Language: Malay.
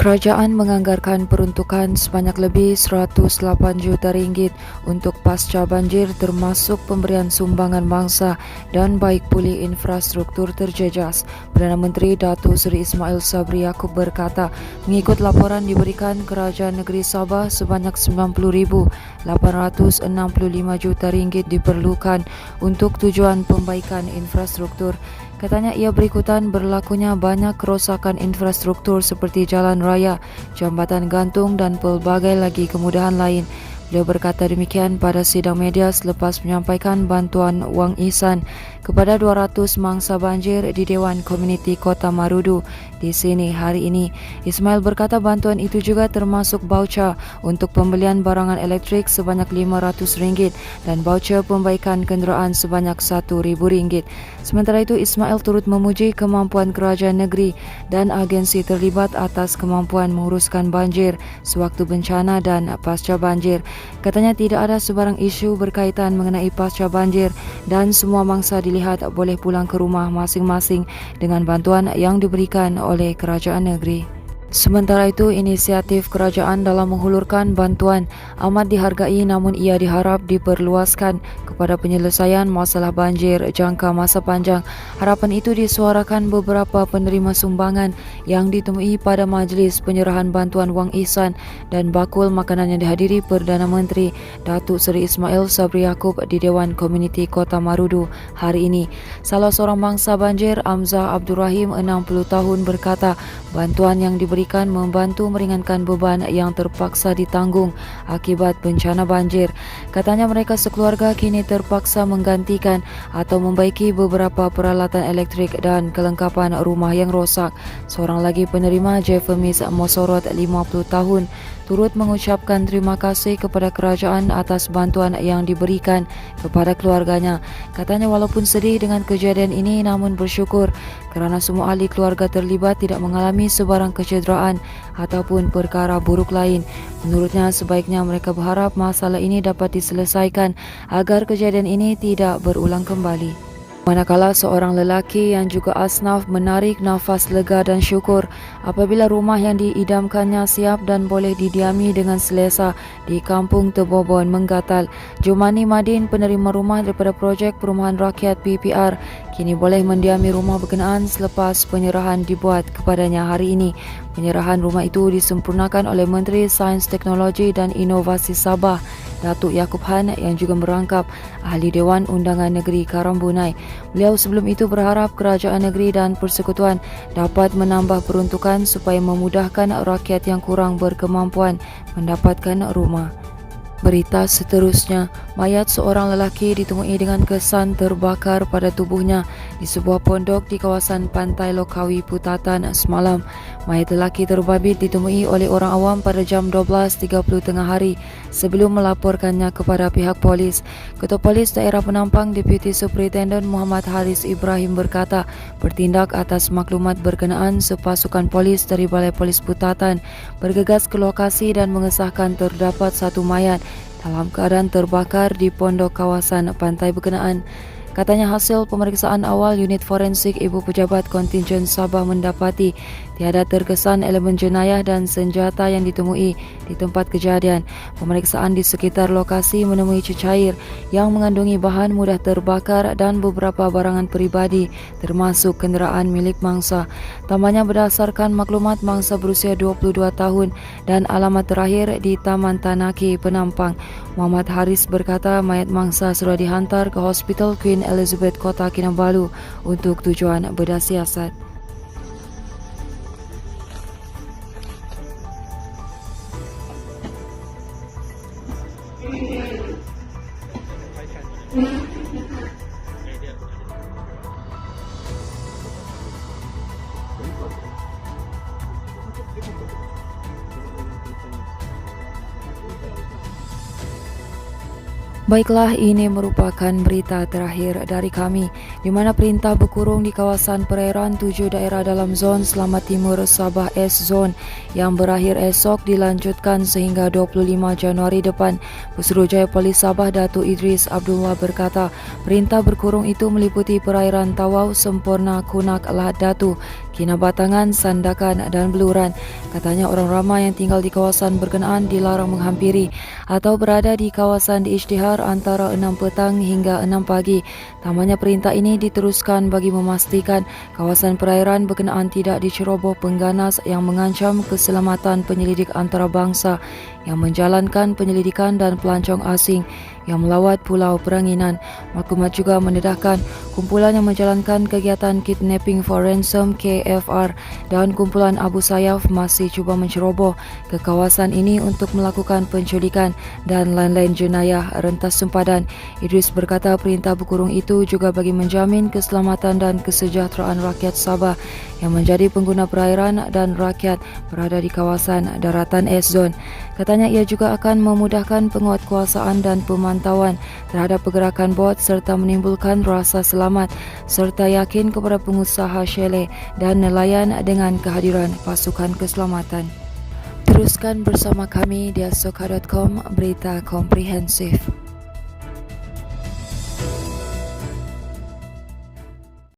Kerajaan menganggarkan peruntukan sebanyak lebih 108 juta ringgit untuk pasca banjir termasuk pemberian sumbangan bangsa dan baik pulih infrastruktur terjejas. Perdana Menteri Datuk Seri Ismail Sabri Yaakob berkata, mengikut laporan diberikan Kerajaan Negeri Sabah sebanyak 90,865 juta ringgit diperlukan untuk tujuan pembaikan infrastruktur. Katanya ia berikutan berlakunya banyak kerosakan infrastruktur seperti jalan raya, jambatan gantung dan pelbagai lagi kemudahan lain. Beliau berkata demikian pada sidang media selepas menyampaikan bantuan wang ihsan kepada 200 mangsa banjir di Dewan Komuniti Kota Marudu di sini hari ini. Ismail berkata bantuan itu juga termasuk baucer untuk pembelian barangan elektrik sebanyak RM500 dan baucer pembaikan kenderaan sebanyak RM1,000. Sementara itu, Ismail turut memuji kemampuan kerajaan negeri dan agensi terlibat atas kemampuan menguruskan banjir sewaktu bencana dan pasca banjir. Katanya tidak ada sebarang isu berkaitan mengenai pasca banjir dan semua mangsa dilihat boleh pulang ke rumah masing-masing dengan bantuan yang diberikan oleh kerajaan negeri. Sementara itu, inisiatif kerajaan dalam menghulurkan bantuan amat dihargai namun ia diharap diperluaskan kepada penyelesaian masalah banjir jangka masa panjang. Harapan itu disuarakan beberapa penerima sumbangan yang ditemui pada majlis penyerahan bantuan wang ihsan dan bakul makanan yang dihadiri Perdana Menteri Datuk Seri Ismail Sabri Yaakob di Dewan Komuniti Kota Marudu hari ini. Salah seorang mangsa banjir, Amzah Abdul Rahim, 60 tahun, berkata bantuan yang diberikan membantu meringankan beban yang terpaksa ditanggung akibat bencana banjir. Katanya mereka sekeluarga kini terpaksa menggantikan atau membaiki beberapa peralatan elektrik dan kelengkapan rumah yang rosak. Seorang lagi penerima, Jefemis Mosorot, 50 tahun, turut mengucapkan terima kasih kepada kerajaan atas bantuan yang diberikan kepada keluarganya. Katanya walaupun sedih dengan kejadian ini namun bersyukur kerana semua ahli keluarga terlibat tidak mengalami sebarang kecederaan ataupun perkara buruk lain. Menurutnya sebaiknya mereka berharap masalah ini dapat diselesaikan agar kejadian ini tidak berulang kembali. Manakala seorang lelaki yang juga asnaf menarik nafas lega dan syukur apabila rumah yang diidamkannya siap dan boleh didiami dengan selesa di Kampung Tebobon Menggatal. Jumani Madin, penerima rumah daripada Projek Perumahan Rakyat PPR, kini boleh mendiami rumah berkenaan selepas penyerahan dibuat kepadanya hari ini. Penyerahan rumah itu disempurnakan oleh Menteri Sains, Teknologi dan Inovasi Sabah, Datuk Yaakob Han, yang juga merangkap Ahli Dewan Undangan Negeri Karambunai. Beliau sebelum itu berharap kerajaan negeri dan persekutuan dapat menambah peruntukan supaya memudahkan rakyat yang kurang berkemampuan mendapatkan rumah. Berita seterusnya, mayat seorang lelaki ditemui dengan kesan terbakar pada tubuhnya di sebuah pondok di kawasan Pantai Lokawi Putatan semalam. Mayat lelaki terbabit ditemui oleh orang awam pada jam 12.30 tengah hari sebelum melaporkannya kepada pihak polis. Ketua Polis Daerah Penampang Deputi Superintendent Muhammad Haris Ibrahim berkata, bertindak atas maklumat berkenaan, sepasukan polis dari Balai Polis Putatan bergegas ke lokasi dan mengesahkan terdapat satu mayat dalam keadaan terbakar di pondok kawasan pantai berkenaan. Katanya hasil pemeriksaan awal unit forensik Ibu Pejabat Kontingen Sabah mendapati tiada terkesan elemen jenayah dan senjata yang ditemui di tempat kejadian. Pemeriksaan di sekitar lokasi menemui cecair yang mengandungi bahan mudah terbakar dan beberapa barangan peribadi termasuk kenderaan milik mangsa. Tambahnya berdasarkan maklumat mangsa berusia 22 tahun dan alamat terakhir di Taman Tanaki, Penampang. Muhammad Haris berkata mayat mangsa sudah dihantar ke Hospital Queen Elizabeth Kota Kinabalu untuk tujuan bedah siasat. Baiklah, ini merupakan berita terakhir dari kami, di mana perintah berkurung di kawasan perairan 7 daerah dalam zon Selamat Timur Sabah S Zone yang berakhir esok dilanjutkan sehingga 25 Januari depan. Pesuruhjaya Polis Sabah Datuk Idris Abdullah berkata, perintah berkurung itu meliputi perairan Tawau, Semporna, Kunak, Lahad Datu, Kinabatangan, Sandakan dan Beluran. Katanya orang ramai yang tinggal di kawasan berkenaan dilarang menghampiri atau berada di kawasan diisytihar antara 6 petang hingga 6 pagi. Tambahnya perintah ini diteruskan bagi memastikan kawasan perairan berkenaan tidak diceroboh pengganas yang mengancam keselamatan penyelidik antarabangsa yang menjalankan penyelidikan dan pelancong asing yang melawat Pulau Peranginan. Maklumat juga mendedahkan kumpulan yang menjalankan kegiatan Kidnapping for Ransom KFR dan kumpulan Abu Sayyaf masih cuba menceroboh ke kawasan ini untuk melakukan penculikan dan lain-lain jenayah rentas sempadan. Idris berkata perintah berkurung itu juga bagi menjamin keselamatan dan kesejahteraan rakyat Sabah yang menjadi pengguna perairan dan rakyat berada di kawasan daratan S-Zone. Katanya ia juga akan memudahkan penguatkuasaan dan pemantauan terhadap pergerakan bot serta menimbulkan rasa selamat serta yakin kepada pengusaha chalet dan nelayan dengan kehadiran pasukan keselamatan. Teruskan bersama kami di asoka.com, berita komprehensif.